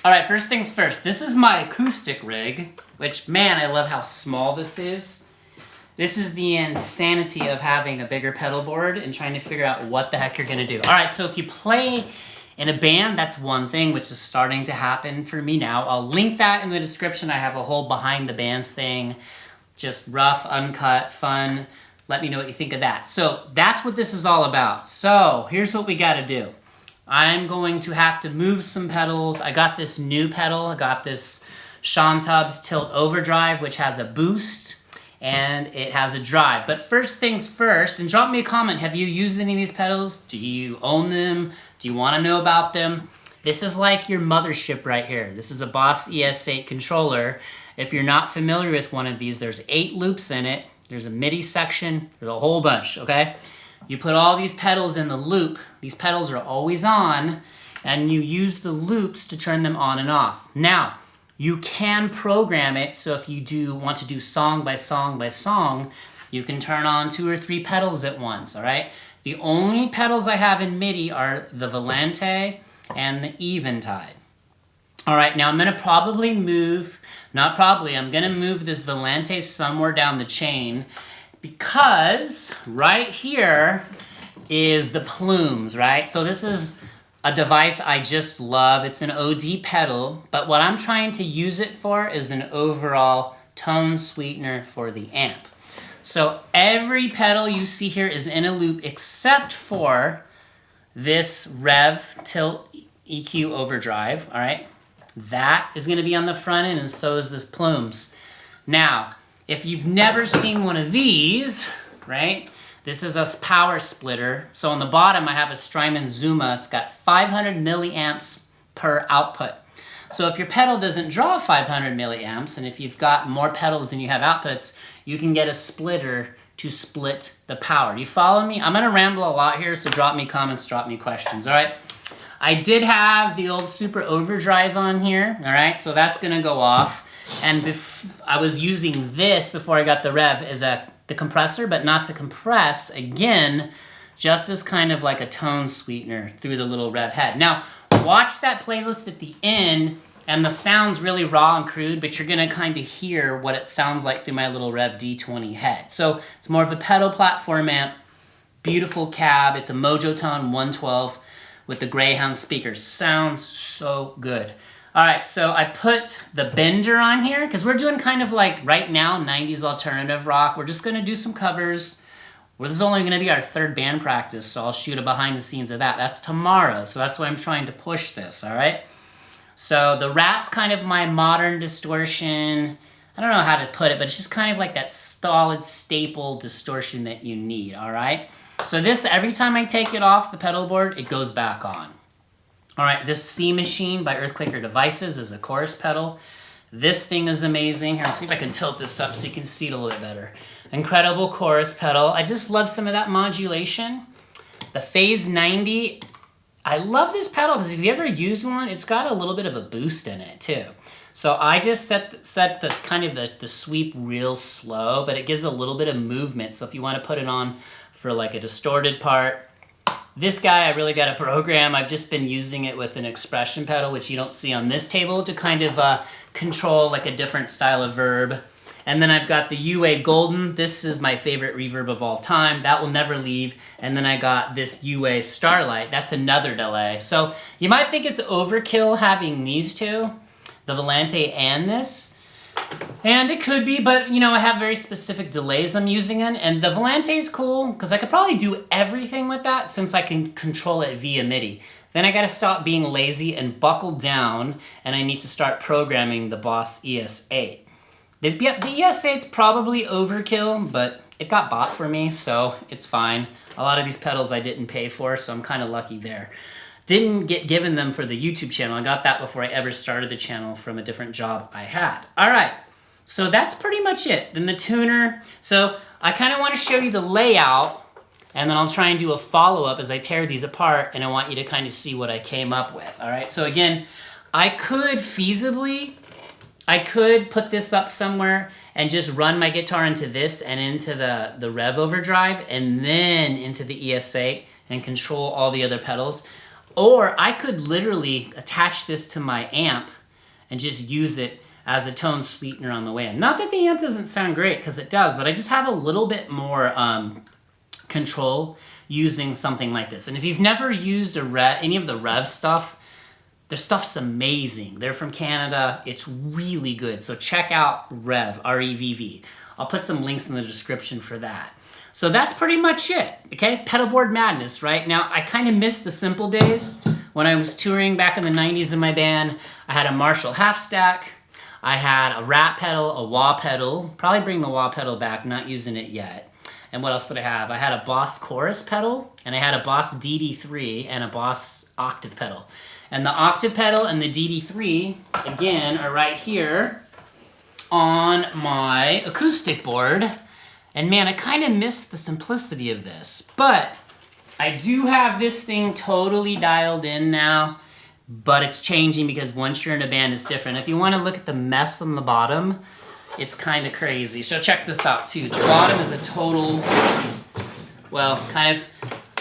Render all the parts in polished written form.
All right, first things first. This is my acoustic rig, which, man, I love how small this is. This is the insanity of having a bigger pedal board and trying to figure out what the heck you're gonna do. All right, so if you play in a band, that's one thing, which is starting to happen for me now. I'll link that in the description. I have a whole behind the bands thing, just rough, uncut, fun. Let me know what you think of that. So that's what this is all about. So here's what we gotta do. I'm going to have to move some pedals. I got this new pedal. I got this Sean Tubbs Tilt Overdrive, which has a boost and it has a drive. But first things first, and drop me a comment, have you used any of these pedals? Do you own them? Do you want to know about them? This is like your mothership right here. This is a Boss ES8 controller. If you're not familiar with one of these, there's 8 loops in it. There's a MIDI section. There's a whole bunch, okay? You put all these pedals in the loop. These pedals are always on, and you use the loops to turn them on and off. Now, you can program it, so if you want to do song by song by song, you can turn on 2 or 3 pedals at once, all right? The only pedals I have in MIDI are the Volante and the Eventide. All right, now I'm gonna probably move, not probably, I'm gonna move this Volante somewhere down the chain because right here is the plumes, right? So this is a device I just love. It's an OD pedal, but what I'm trying to use it for is an overall tone sweetener for the amp. So every pedal you see here is in a loop except for this Rev Tilt EQ Overdrive, all right? That is gonna be on the front end and so is this plumes. Now, if you've never seen one of these, right? This is a power splitter. So on the bottom, I have a Strymon Zuma. It's got 500 milliamps per output. So if your pedal doesn't draw 500 milliamps, and if you've got more pedals than you have outputs, you can get a splitter to split the power. You follow me? I'm gonna ramble a lot here, so drop me comments, drop me questions, all right? I did have the old Super Overdrive on here, all right? So that's gonna go off. And I was using this before I got the Rev as the compressor, but not to compress, again, just as kind of like a tone sweetener through the little Rev head. Now, watch that playlist at the end, and the sound's really raw and crude, but you're gonna kind of hear what it sounds like through my little Rev D20 head. So it's more of a pedal platform amp, beautiful cab. It's a Mojo Tone 112 with the Greyhound speakers. Sounds so good. All right, so I put the Bender on here because we're doing kind of like right now 90s alternative rock. We're just gonna do some covers. This is only gonna be our 3rd band practice, so I'll shoot a behind the scenes of that. That's tomorrow, so that's why I'm trying to push this, all right? So the Rat's kind of my modern distortion. I don't know how to put it, but it's just kind of like that solid staple distortion that you need, all right? So this, every time I take it off the pedal board, it goes back on. All right, this C Machine by Earthquaker Devices is a chorus pedal. This thing is amazing. Here, let's see if I can tilt this up so you can see it a little bit better. Incredible chorus pedal. I just love some of that modulation. The Phase 90, I love this pedal because if you ever used one, it's got a little bit of a boost in it too. So I just set the kind of the sweep real slow, but it gives a little bit of movement. So if you want to put it on for like a distorted part, this guy I really got to program. I've just been using it with an expression pedal, which you don't see on this table, to kind of control like a different style of verb. And then I've got the UA Golden. This is my favorite reverb of all time. That will never leave. And then I got this UA Starlight. That's another delay. So you might think it's overkill having these two, the Volante and this. And it could be, but you know, I have very specific delays I'm using in, and the Volante is cool because I could probably do everything with that since I can control it via MIDI. Then I gotta stop being lazy and buckle down, and I need to start programming the Boss ES8. The ES8's probably overkill, but it got bought for me, so it's fine. A lot of these pedals I didn't pay for, so I'm kind of lucky there. Didn't get given them for the YouTube channel. I got that before I ever started the channel from a different job I had. All right, so that's pretty much it. Then the tuner. So I kind of want to show you the layout, and then I'll try and do a follow-up as I tear these apart, and I want you to kind of see what I came up with. All right, so again, I could put this up somewhere and just run my guitar into this and into the Rev Overdrive and then into the ES8 and control all the other pedals. Or I could literally attach this to my amp and just use it as a tone sweetener on the way in. Not that the amp doesn't sound great, because it does, but I just have a little bit more control using something like this. And if you've never used any of the Rev stuff, their stuff's amazing. They're from Canada. It's really good. So check out Rev, R-E-V-V. I'll put some links in the description for that. So that's pretty much it, okay? Pedalboard madness, right? Now, I kind of miss the simple days. When I was touring back in the 90s in my band, I had a Marshall half stack. I had a rat pedal, a wah pedal. Probably bring the wah pedal back, not using it yet. And what else did I have? I had a Boss chorus pedal, and I had a Boss DD3 and a Boss octave pedal. And the octave pedal and the DD3, again, are right here on my acoustic board. And man, I kind of miss the simplicity of this. But I do have this thing totally dialed in now. But it's changing because once you're in a band, it's different. If you want to look at the mess on the bottom, it's kind of crazy. So check this out too. The bottom is a total, well, kind of,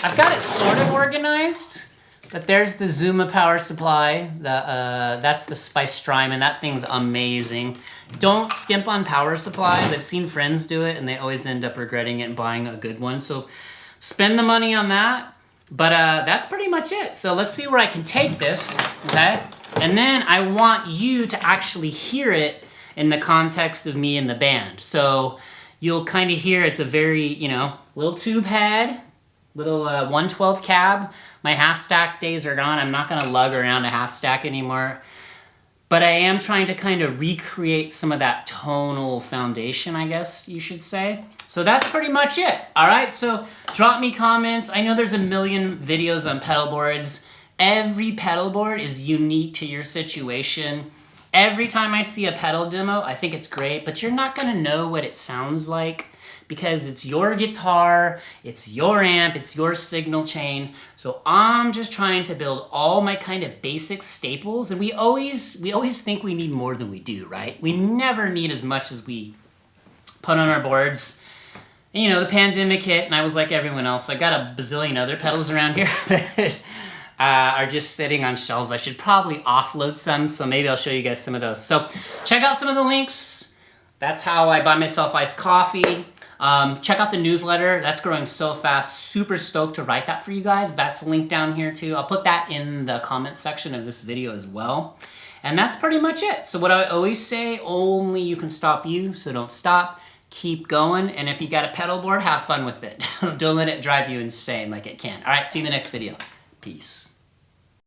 I've got it sort of organized. But there's the Zuma power supply. That's the Spice Strymon. That thing's amazing. Don't skimp on power supplies. I've seen friends do it, and they always end up regretting it and buying a good one. So spend the money on that. But that's pretty much it. So let's see where I can take this, okay? And then I want you to actually hear it in the context of me and the band. So you'll kind of hear it's a very, little tube head, little 112 cab. My half stack days are gone. I'm not gonna lug around a half stack anymore. But I am trying to kind of recreate some of that tonal foundation, I guess you should say. So that's pretty much it. All right, so drop me comments. I know there's a million videos on pedal boards. Every pedal board is unique to your situation. Every time I see a pedal demo, I think it's great, but you're not gonna know what it sounds like because it's your guitar, it's your amp, it's your signal chain. So I'm just trying to build all my kind of basic staples, and we always think we need more than we do, right? We never need as much as we put on our boards. And, the pandemic hit, and I was like everyone else. I got a bazillion other pedals around here that are just sitting on shelves. I should probably offload some, so maybe I'll show you guys some of those. So check out some of the links. That's how I buy myself iced coffee. Check out the newsletter. That's growing so fast. Super stoked to write that for you guys. That's linked down here too. I'll put that in the comments section of this video as well. And that's pretty much it. So what I always say, only you can stop you, so don't stop. Keep going. And if you got a pedal board, have fun with it. Don't let it drive you insane like it can. All right, see you in the next video. Peace.